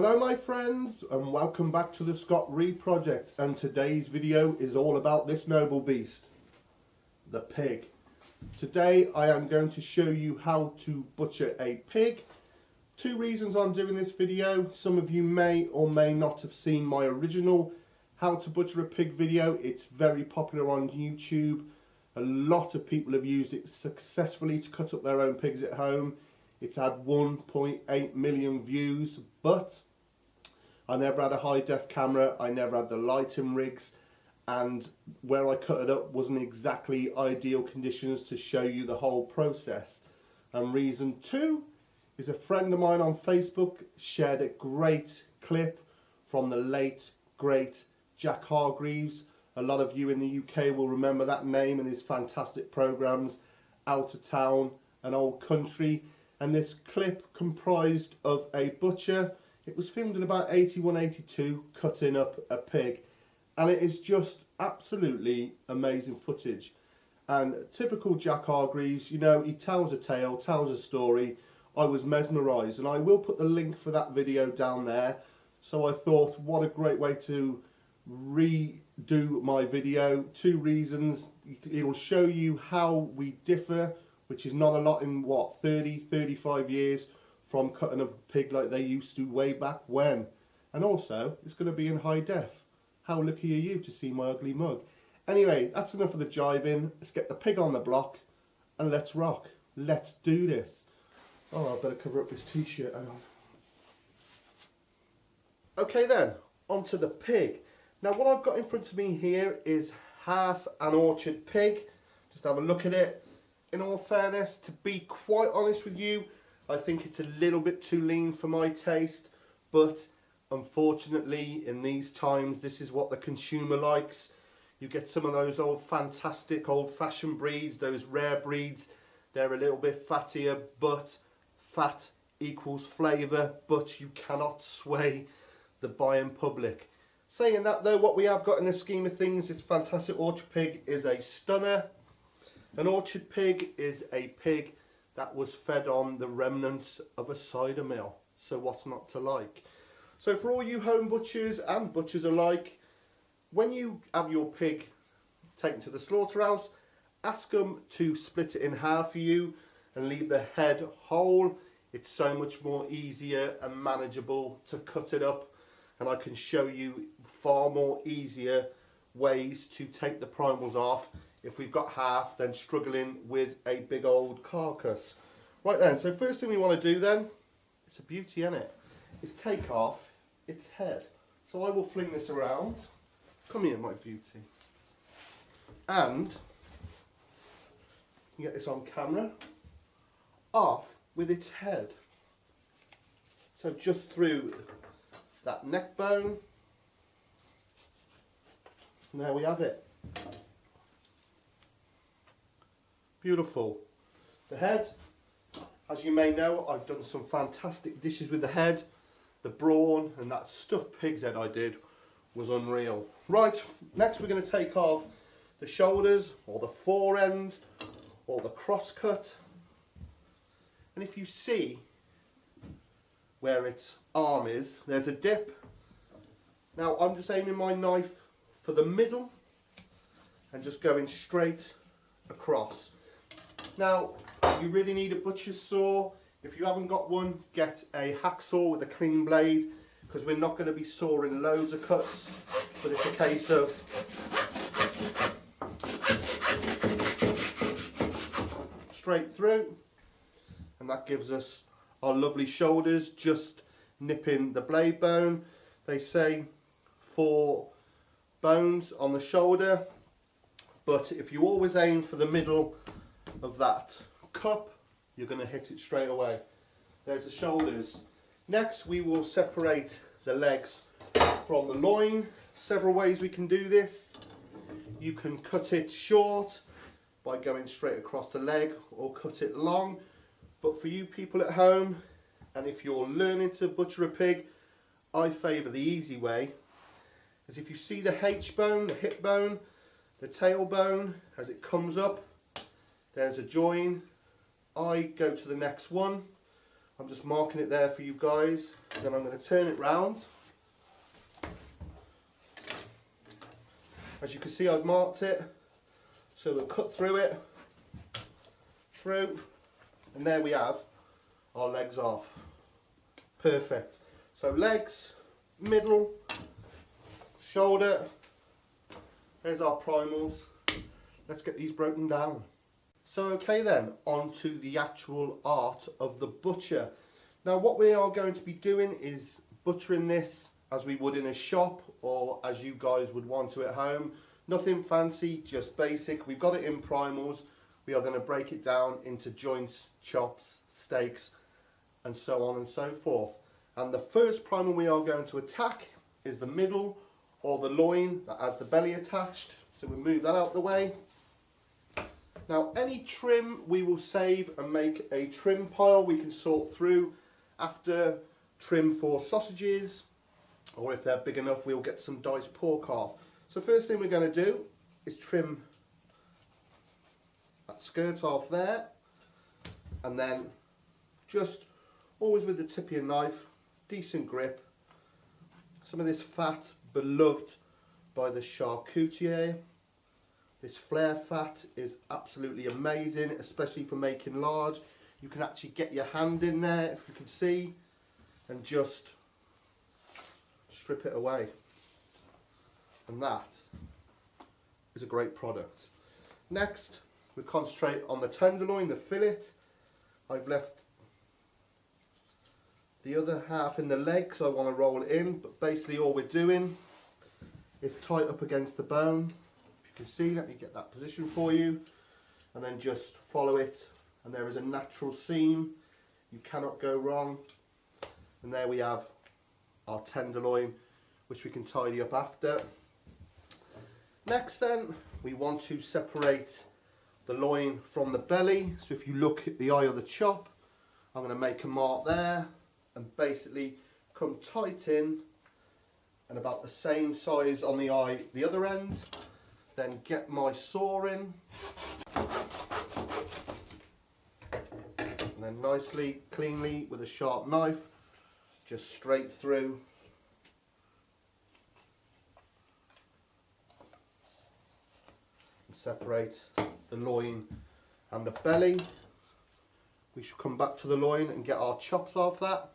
Hello my friends, and welcome back to the Scott Reed Project, and today's video is all about this noble beast, the pig. Today I am going to show you how to butcher a pig. Two reasons I'm doing this video. Some of you may or may not have seen my original how to butcher a pig video. It's very popular on YouTube. A lot of people have used it successfully to cut up their own pigs at home. It's had 1.8 million views, but I never had a high def camera, I never had the lighting rigs, and where I cut it up wasn't exactly ideal conditions to show you the whole process. And reason two is a friend of mine on Facebook shared a great clip from the late great Jack Hargreaves. A lot of you in the UK will remember that name and his fantastic programs, Out of Town and Old Country. And this clip comprised of a butcher. It was filmed in about 81-82, cutting up a pig, and it is just absolutely amazing footage. And typical Jack Hargreaves, you know, he tells a tale, tells a story. I was mesmerised, and I will put the link for that video down there. So I thought, what a great way to redo my video. Two reasons: it will show you how we differ, which is not a lot in what, 30-35 years from cutting up a pig like they used to way back when. And also it's going to be in high def. How lucky are you to see my ugly mug? Anyway, that's enough of the jiving. Let's get the pig on the block and let's rock. Let's do this. Oh, I better cover up this t-shirt. Hang on. Okay then, onto the pig. Now what I've got in front of me here is half an orchard pig. Just have a look at it. In all fairness, to be quite honest with you, I think it's a little bit too lean for my taste, but unfortunately in these times this is what the consumer likes. You get some of those old fantastic old-fashioned breeds, those rare breeds. They're a little bit fattier, but fat equals flavour, but you cannot sway the buying public. Saying that though, what we have got in the scheme of things, this fantastic orchard pig is a stunner. An orchard pig is a pig that was fed on the remnants of a cider mill. So what's not to like? So for all you home butchers and butchers alike, when you have your pig taken to the slaughterhouse, ask them to split it in half for you and leave the head whole. It's so much more easier and manageable to cut it up, and I can show you far more easier ways to take the primals off if we've got half than struggling with a big old carcass. Right then, so first thing we want to do then, it's a beauty, isn't it, is take off its head. So I will fling this around. Come here, my beauty. And you get this on camera. Off with its head. So just through that neck bone. And there we have it. Beautiful. The head, as you may know, I've done some fantastic dishes with the head. The brawn and that stuffed pig's head I did was unreal. Right, next we're going to take off the shoulders, or the fore end, or the cross cut. And if you see where its arm is, there's a dip. Now I'm just aiming my knife for the middle and just going straight across. Now, you really need a butcher's saw. If you haven't got one, get a hacksaw with a clean blade, because we're not going to be sawing loads of cuts, but it's a case of straight through, and that gives us our lovely shoulders, just nipping the blade bone. They say 4 bones on the shoulder, but if you always aim for the middle of that cup, you're going to hit it straight away. There's the shoulders. Next we will separate the legs from the loin. Several ways we can do this. You can cut it short by going straight across the leg, or cut it long. But for you people at home, and if you're learning to butcher a pig, I favour the easy way. As if you see the H bone, the hip bone, the tailbone, as it comes up, there's a join. I go to the next one. I'm just marking it there for you guys. Then I'm going to turn it round. As you can see, I've marked it. So we'll cut through it, and there we have our legs off. Perfect. So legs, middle, shoulder. There's our primals. Let's get these broken down. So okay then, on to the actual art of the butcher. Now what we are going to be doing is butchering this as we would in a shop, or as you guys would want to at home. Nothing fancy, just basic. We've got it in primals. We are going to break it down into joints, chops, steaks, and so on and so forth. And the first primal we are going to attack is the middle, or the loin that has the belly attached. So we'll move that out the way. Now any trim we will save and make a trim pile we can sort through after. Trim for sausages, or if they're big enough we'll get some diced pork off. So first thing we're going to do is trim that skirt off there, and then just always with the tip of your knife, decent grip. Some of this fat beloved by the charcutier. This flare fat is absolutely amazing, especially for making large. You can actually get your hand in there, if you can see, and just strip it away. And that is a great product. Next, we concentrate on the tenderloin, the fillet. I've left the other half in the leg because I want to roll it in, but basically all we're doing is tie it up against the bone. If you can see, let me get that position for you, and then just follow it, and there is a natural seam. You cannot go wrong. And there we have our tenderloin, which we can tidy up after. Next then, we want to separate the loin from the belly. So if you look at the eye of the chop, I'm going to make a mark there and basically come tight in, and about the same size on the eye the other end. Then get my saw in, and then nicely, cleanly with a sharp knife, just straight through. And separate the loin and the belly. We should come back to the loin and get our chops off that.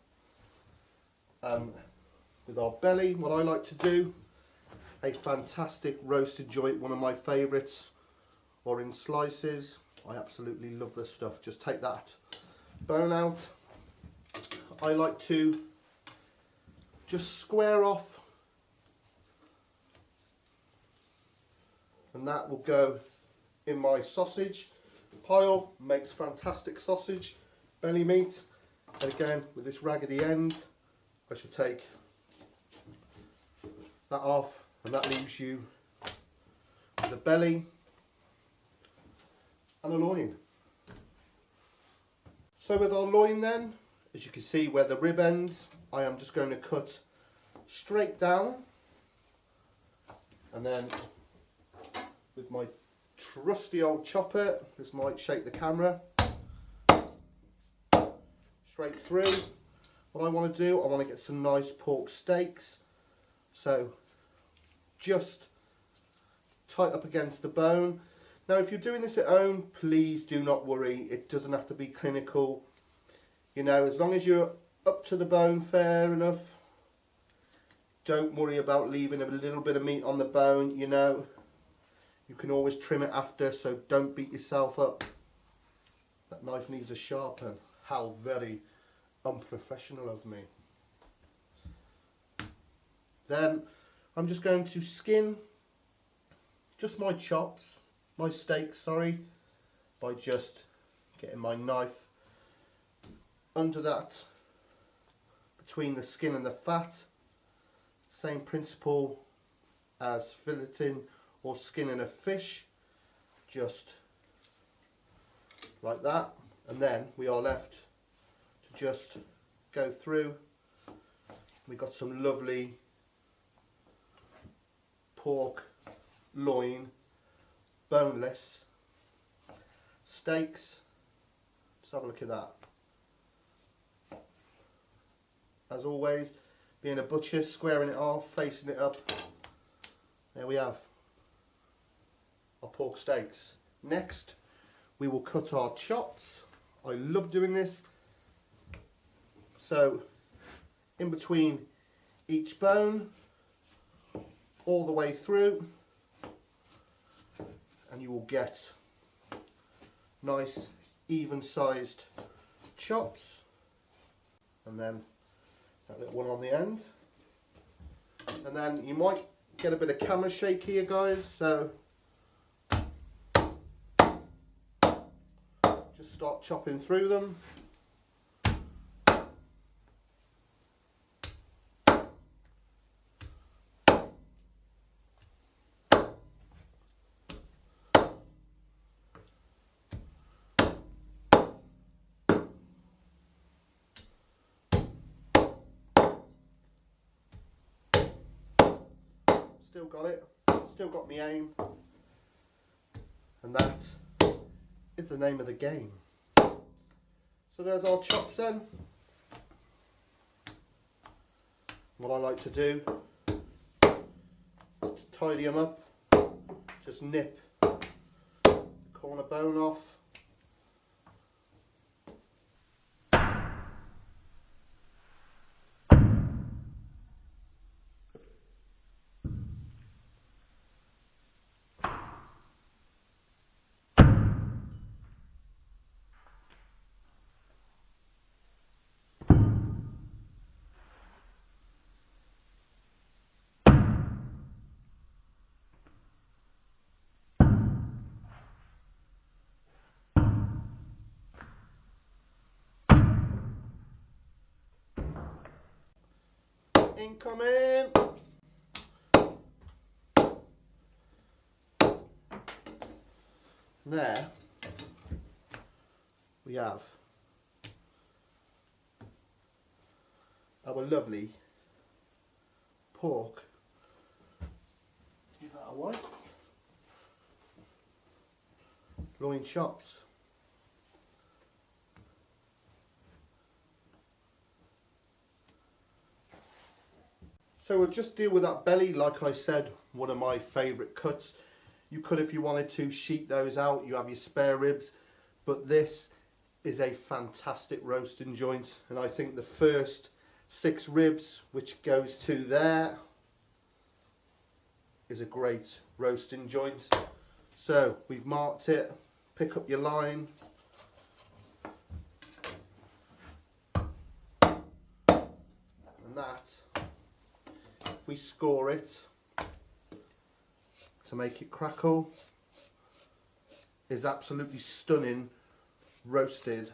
With our belly, what I like to do, a fantastic roasted joint, one of my favourites, or in slices. I absolutely love this stuff. Just take that bone out. I like to just square off, and that will go in my sausage pile. Makes fantastic sausage, belly meat. And again, with this raggedy end, I should take that off, and that leaves you with the belly and the loin. So with our loin then, as you can see where the rib ends, I am just going to cut straight down, and then with my trusty old chopper, this might shake the camera, straight through. What I want to do, I want to get some nice pork steaks, so just tight up against the bone. Now if you're doing this at home, please do not worry, it doesn't have to be clinical. You know, as long as you're up to the bone fair enough, don't worry about leaving a little bit of meat on the bone. You know, you can always trim it after, so don't beat yourself up. That knife needs a sharpen. How very unprofessional of me. Then I'm just going to skin just my chops, my steaks, sorry, by just getting my knife under that, between the skin and the fat. Same principle as filleting or skinning a fish, just like that, and then we are left to just go through. We've got some lovely pork loin, boneless steaks. Just have a look at that. as always, being a butcher, squaring it off, facing it up. There we have our pork steaks. Next, we will cut our chops. I love doing this. So, in between each bone, all the way through, and you will get nice, even-sized chops. And then that little one on the end. And then you might get a bit of camera shake here, guys, so just start chopping through them. Still got it, still got me aim, and that is the name of the game. So there's our chops then. What I like to do is to tidy them up, just nip the corner bone off. Incoming! There we have our lovely pork. Give that a wipe. Loin chops. So we'll just deal with that belly. Like I said, one of my favourite cuts. You could, if you wanted to, sheet those out. You have your spare ribs. But this is a fantastic roasting joint. And I think the first 6 ribs, which goes to there, is a great roasting joint. So we've marked it. Pick up your line. And that, we score it to make it crackle, is absolutely stunning roasted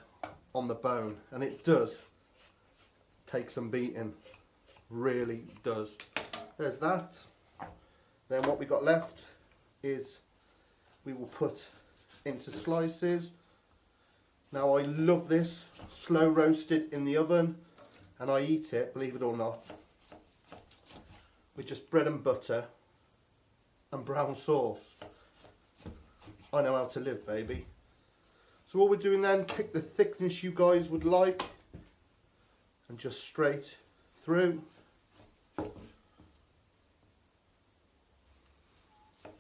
on the bone, and it does take some beating, really does. There's that. Then what we got left is we will put into slices. Now I love this slow roasted in the oven, and I eat it, believe it or not, with just bread and butter and brown sauce. I know how to live, baby. So what we're doing then, pick the thickness you guys would like and just straight through.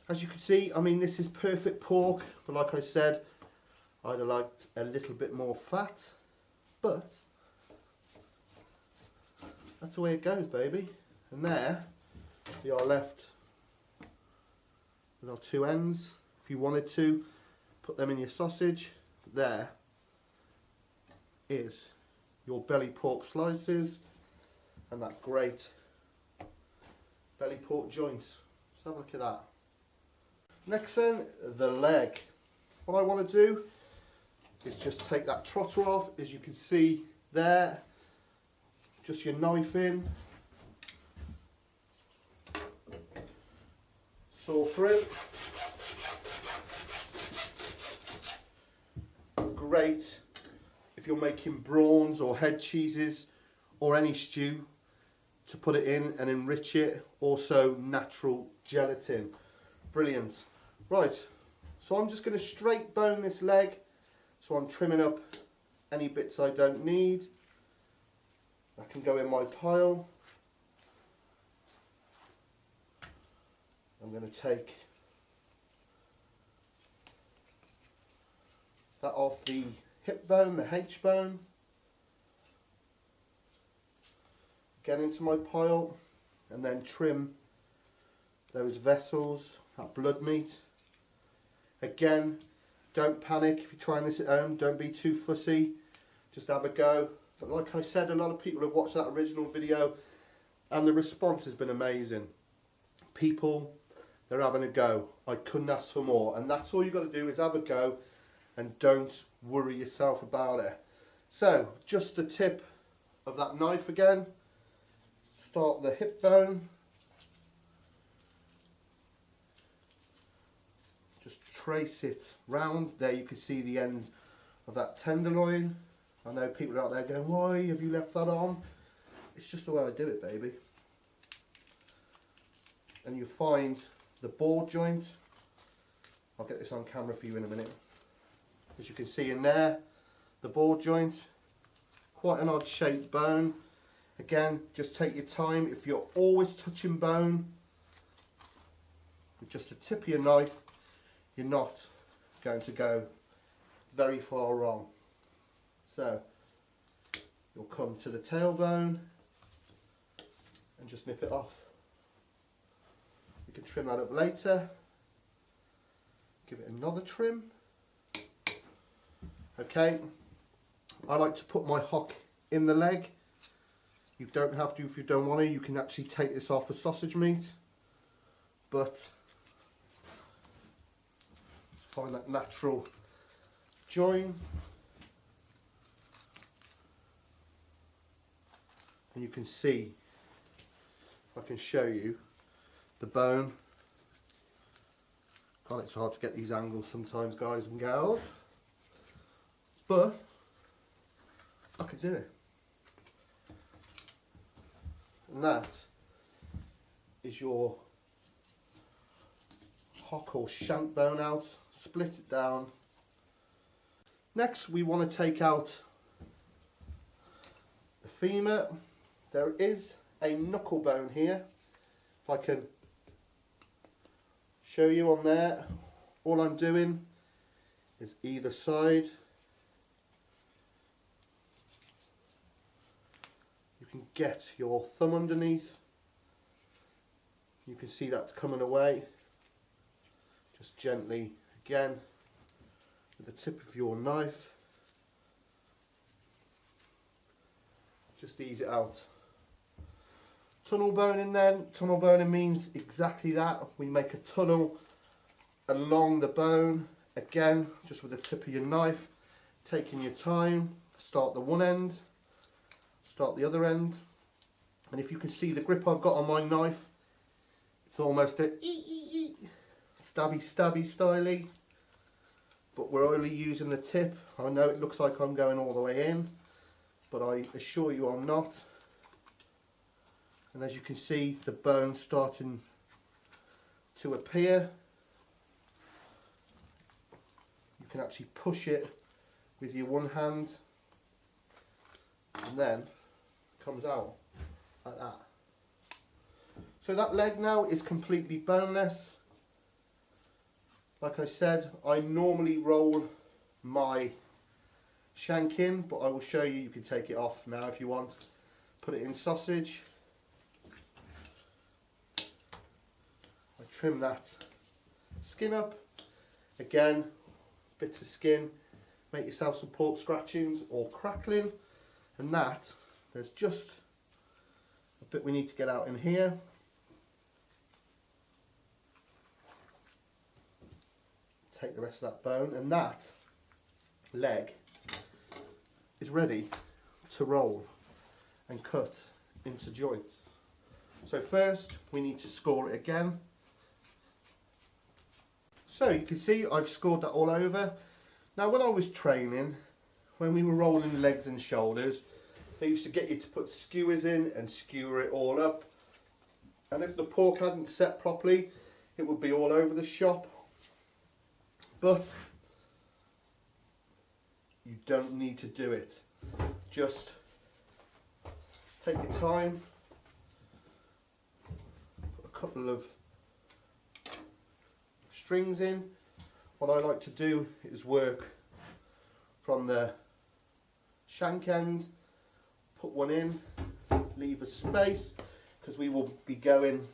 As you can see, I mean, this is perfect pork, but like I said, I'd have liked a little bit more fat, but that's the way it goes, baby. And there we are left with our 2 ends. If you wanted to put them in your sausage, there is your belly pork slices and that great belly pork joint. Let's have a look at that. Next then, the leg. What I want to do is just take that trotter off. As you can see there, just your knife in, saw through. Great if you're making prawns or head cheeses or any stew, to put it in and enrich it. Also natural gelatin, brilliant. Right, so I'm just going to straight bone this leg, so I'm trimming up any bits I don't need. That can go in my pile. I'm going to take that off the hip bone, the H bone. Get into my pile and then trim those vessels, that blood meat. Again, don't panic if you're trying this at home, don't be too fussy, just have a go. But like I said, a lot of people have watched that original video and the response has been amazing. People, they're having a go. I couldn't ask for more, and that's all you've got to do is have a go and don't worry yourself about it. So, just the tip of that knife again. Start the hip bone. Just trace it round. There you can see the end of that tenderloin. I know people out there going, why have you left that on? It's just the way I do it, baby. And you find the ball joint. I'll get this on camera for you in a minute. As you can see in there, the ball joint, quite an odd shaped bone. Again, just take your time. If you're always touching bone with just the tip of your knife, you're not going to go very far wrong. So you'll come to the tailbone and just nip it off. You can trim that up later. Give it another trim. Okay, I like to put my hock in the leg. You don't have to if you don't want to. You can actually take this off for sausage meat, but find that natural join, and you can see, if I can show you the bone. God, it's hard to get these angles sometimes, guys and gals, but I can do it. And that is your hock or shank bone out. Split it down. Next, we want to take out the femur. There is a knuckle bone here. If I can show you on there, all I'm doing is either side. You can get your thumb underneath. You can see that's coming away. Just gently, again, with the tip of your knife, just ease it out. Tunnel boning then. Tunnel boning means exactly that. We make a tunnel along the bone, again, just with the tip of your knife, taking your time. Start the one end, start the other end, and if you can see the grip I've got on my knife, it's almost a stabby styly, but we're only using the tip. I know it looks like I'm going all the way in, but I assure you I'm not. And as you can see, the bone starting to appear. You can actually push it with your one hand, and then it comes out like that. So that leg now is completely boneless. Like I said, I normally roll my shank in, but I will show you, you can take it off now if you want. Put it in sausage. I trim that skin up. Again, bits of skin. Make yourself some pork scratchings or crackling. And that, there's just a bit we need to get out in here. Take the rest of that bone, and that leg is ready to roll and cut into joints. So first we need to score it again. So you can see I've scored that all over. Now when I was training, when we were rolling legs and shoulders, they used to get you to put skewers in and skewer it all up, and if the pork hadn't set properly, it would be all over the shop. But you don't need to do it. Just Take your time, put a couple of strings in. What I like to do is work from the shank end, put one in, leave a space, because we will be going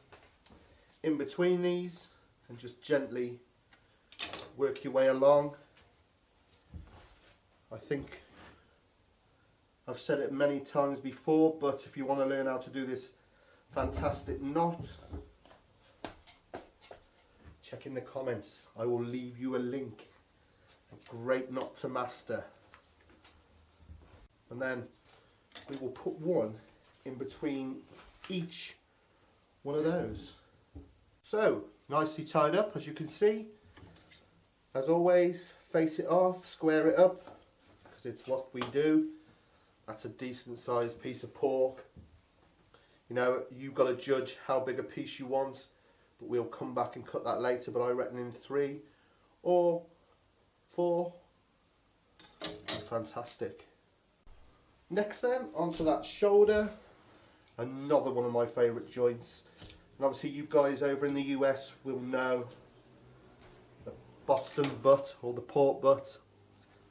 in between these, and just gently work your way along. I think I've said it many times before, but if you want to learn how to do this fantastic knot, check in the comments. I will leave you a link. A great knot to master. And then we will put one in between each one of those. So, nicely tied up, as you can see. As always, face it off, square it up, because it's what we do. That's a decent sized piece of pork. You know, you've got to judge how big a piece you want, but we'll come back and cut that later. But I reckon in 3 or 4, fantastic. Next then, onto that shoulder, another one of my favourite joints. And obviously you guys over in the US will know the Boston butt or the pork butt,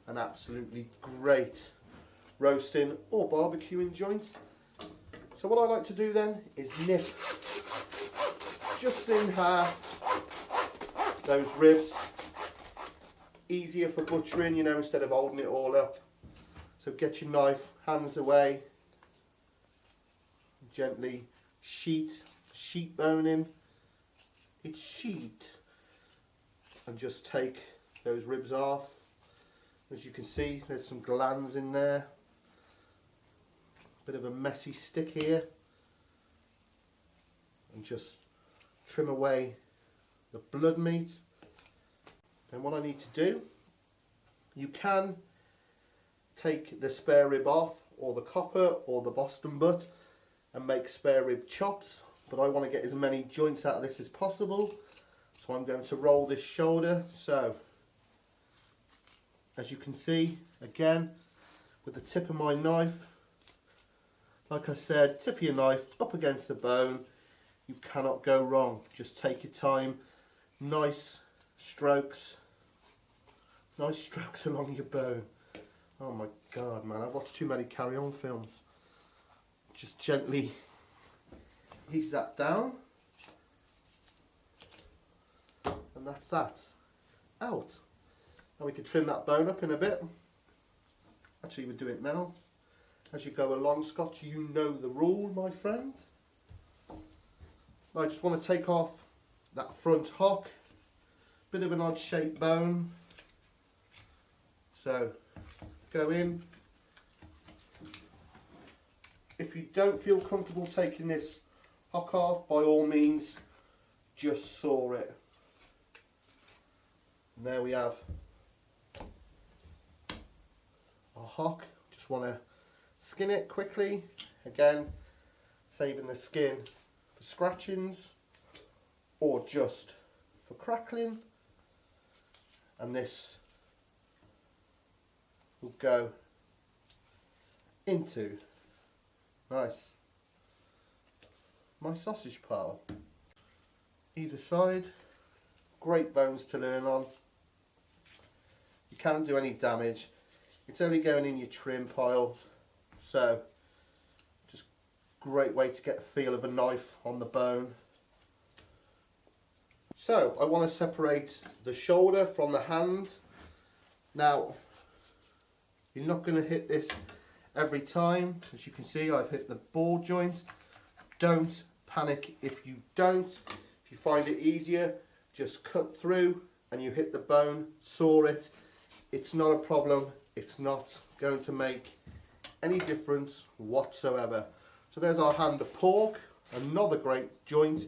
an absolutely great roasting or barbecuing joint. So what I like to do then is nip just in half those ribs. Easier for butchering, you know, instead of holding it all up. So get your knife, hands away, gently sheet boning. It's sheet, and just take those ribs off. As you can see, there's some glands in there. Bit of a messy stick here, and just trim away the blood meat. Then what I need to do, you can take the spare rib off, or the copper, or the Boston butt, and make spare rib chops, but I want to get as many joints out of this as possible, so I'm going to roll this shoulder. So as you can see, again with the tip of my knife, like I said, tip of your knife up against the bone, you cannot go wrong. Just take your time, nice strokes along your bone. Oh my god, man, I've watched too many Carry On films. Just gently ease that down, and that's that out. Now we can trim that bone up in a bit. Actually, we'll do it now. As you go along, Scotch, you know the rule, my friend. I just want to take off that front hock, bit of an odd shaped bone. So go in. If you don't feel comfortable taking this hock off, by all means just saw it. And there we have our hock. Just want to skin it quickly, again saving the skin for scratchings or just for crackling, and this will go into my sausage pile. Either side, great bones to learn on. You can't do any damage, it's only going in your trim pile. So, just great way to get a feel of a knife on the bone. So, I want to separate the shoulder from the hand. Now, you're not going to hit this every time. As you can see, I've hit the ball joint. Don't panic if you don't. If you find it easier, just cut through and you hit the bone, saw it. It's not a problem. It's not going to make any difference whatsoever. So there's our hand of pork, another great joint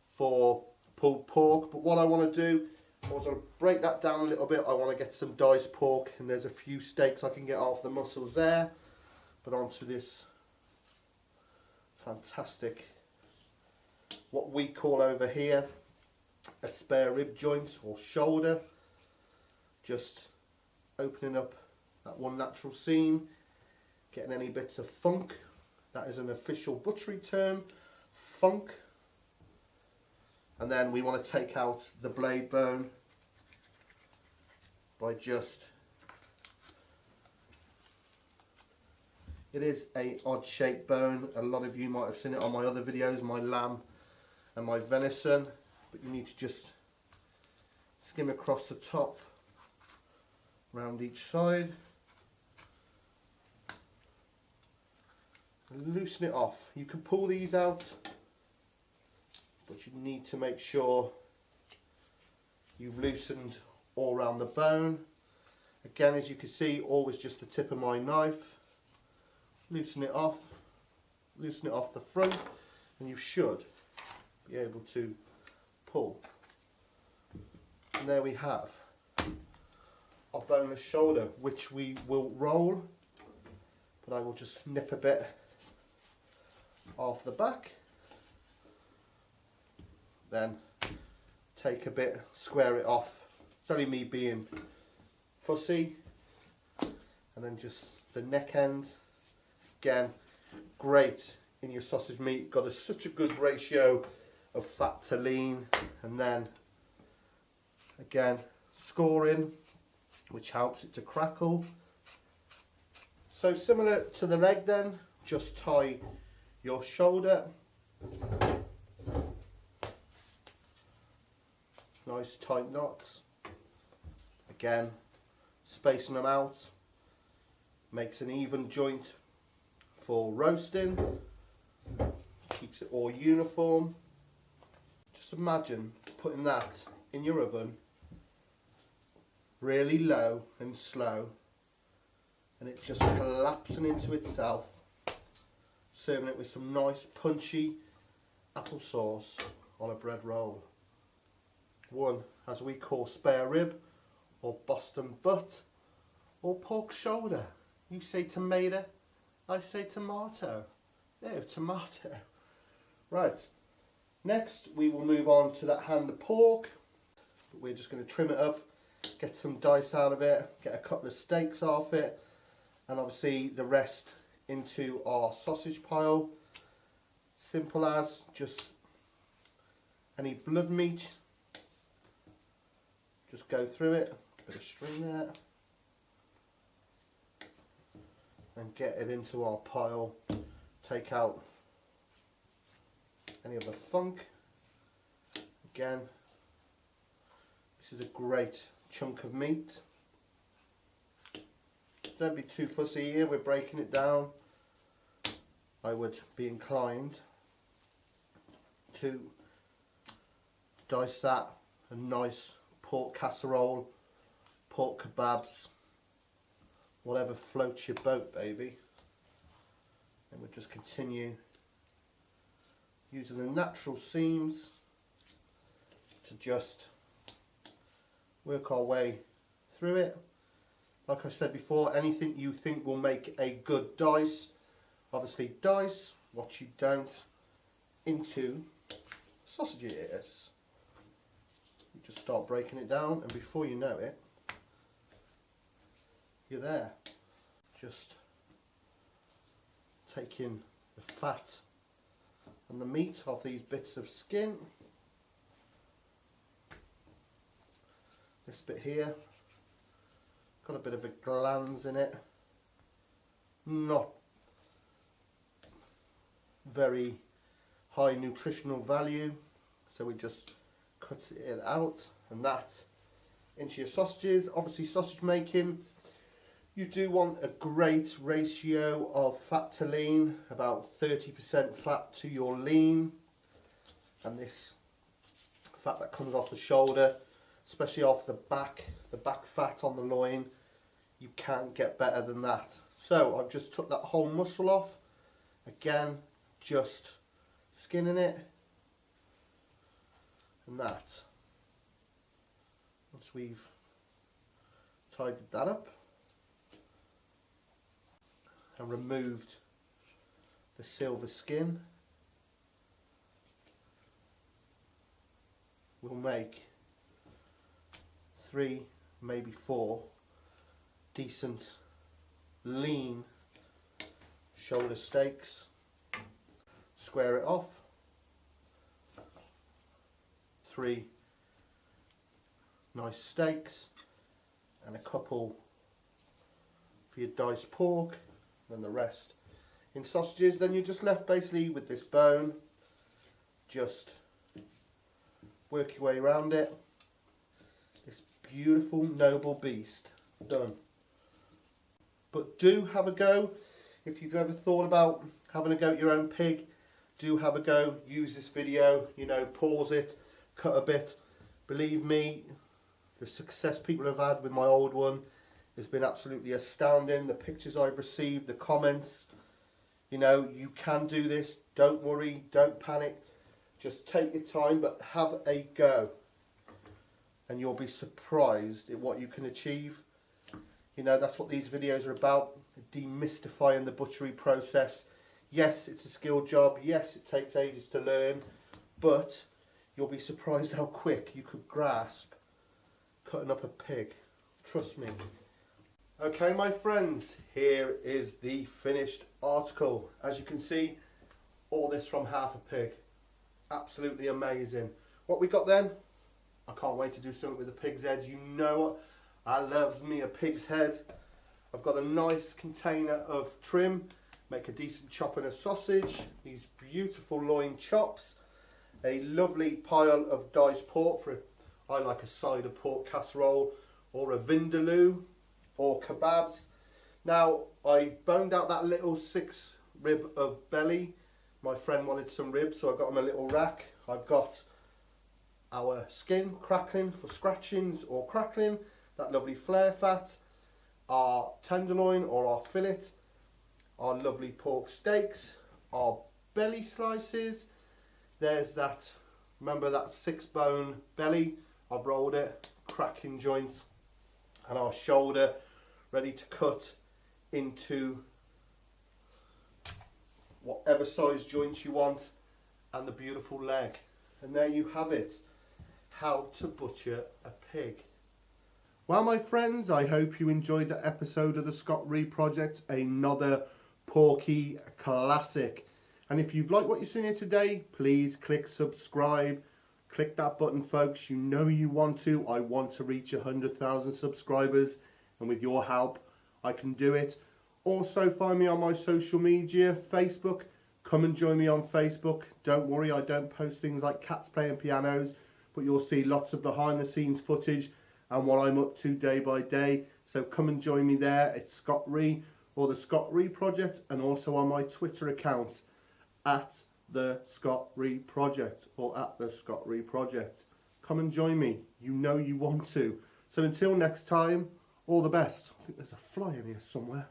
for pulled pork. But what I want to do, I want to break that down a little bit. I want to get some diced pork, and there's a few steaks I can get off the muscles there. But onto this fantastic, what we call over here a spare rib joint or shoulder. Just opening up that one natural seam, getting any bits of funk That is an official butchery term, funk. And then we want to take out the blade bone by just, it is a odd shaped bone. A lot of you might have seen it on my other videos, my lamb and my venison, but you need to just skim across the top, round each side, and loosen it off. You can pull these out, but you need to make sure you've loosened all around the bone. Again, as you can see, always just the tip of my knife. Loosen it off the front, and you should be able to pull. And there we have our boneless shoulder, which we will roll, but I will just nip a bit off the back, then take a bit, square it off. It's only me being fussy. And then just the neck end, again, great in your sausage meat. Got such a good ratio of fat to lean. And then again, scoring, which helps it to crackle. So similar to the leg then, just tie your shoulder. Nice tight knots. Again, spacing them out makes an even joint for roasting, keeps it all uniform. Just imagine putting that in your oven really low and slow, and it just collapsing into itself, serving it with some nice punchy applesauce on a bread roll. One, as we call, spare rib, or Boston butt, or pork shoulder. You say tomato, I say tomato. No, tomato. Right, next we will move on to that hand of pork. We're just going to trim it up, get some dice out of it, get a couple of steaks off it, and obviously the rest into our sausage pile. Simple as, just any blood meat, just go through it, bit of string there, and get it into our pile. Take out any of the funk. Again, this is a great chunk of meat. Don't be too fussy here, we're breaking it down. I would be inclined to dice that a nice pork casserole, pork kebabs, whatever floats your boat, baby. And we'll just continue using the natural seams to just work our way through it. Like I said before, anything you think will make a good dice, obviously dice what you don't into sausage ears. You just start breaking it down, and before you know it, you're there. Just taking the fat and the meat off these bits of skin. This bit here, got a bit of a glands in it, not very high nutritional value, so we just cut it out, and that into your sausages. Obviously sausage making, you do want a great ratio of fat to lean, about 30% fat to your lean, and this fat that comes off the shoulder, especially off the back fat on the loin, you can't get better than that. So I've just took that whole muscle off, again just skinning it, and that, once we've tidied that up and removed the silver skin, we'll make 3, maybe 4 decent lean shoulder steaks. square it off. 3 nice steaks and a couple for your diced pork, and the rest in sausages. Then you're just left basically with this bone. Just work your way around it. This beautiful noble beast done. But do have a go. If you've ever thought about having a go at your own pig, do have a go. Use this video, you know, pause it, cut a bit. Believe me, the success people have had with my old one has been absolutely astounding. The pictures I've received, the comments, you know, you can do this. Don't worry, don't panic. Just take your time, but have a go. And you'll be surprised at what you can achieve. You know, that's what these videos are about. Demystifying the butchery process. Yes, it's a skilled job. Yes, it takes ages to learn. But you'll be surprised how quick you could grasp cutting up a pig. Trust me. Okay, my friends, here is the finished article. As you can see, all this from half a pig. Absolutely amazing. What we got then? I can't wait to do something with the pig's head. You know what? I loves me a pig's head. I've got a nice container of trim. Make a decent chop and a sausage. These beautiful loin chops. A lovely pile of diced pork for, I like a side of pork casserole, or a vindaloo, or kebabs. Now, I boned out that little 6 rib of belly. My friend wanted some ribs, so I got him a little rack. I've got our skin crackling for scratchings or crackling, that lovely flare fat, our tenderloin or our fillet, our lovely pork steaks, our belly slices. There's that, remember that 6 bone belly, I've rolled it, cracking joints, and our shoulder ready to cut into whatever size joints you want, and the beautiful leg. And there you have it, how to butcher a pig. Well, my friends, I hope you enjoyed that episode of the Scott Reed Project, another porky classic. And if you've liked what you've seen here today, please click subscribe. Click that button, folks. You know you want to. I want to reach 100,000 subscribers, and with your help, I can do it. Also, find me on my social media, Facebook. Come and join me on Facebook. Don't worry, I don't post things like cats playing pianos, but you'll see lots of behind the scenes footage and what I'm up to day by day. So come and join me there. It's Scott Reed or the Scott Reed Project, and also on my Twitter account at the Scott Reed Project or at the Scott Reed Project. Come and join me. You know you want to. So until next time, all the best. I think there's a fly in here somewhere.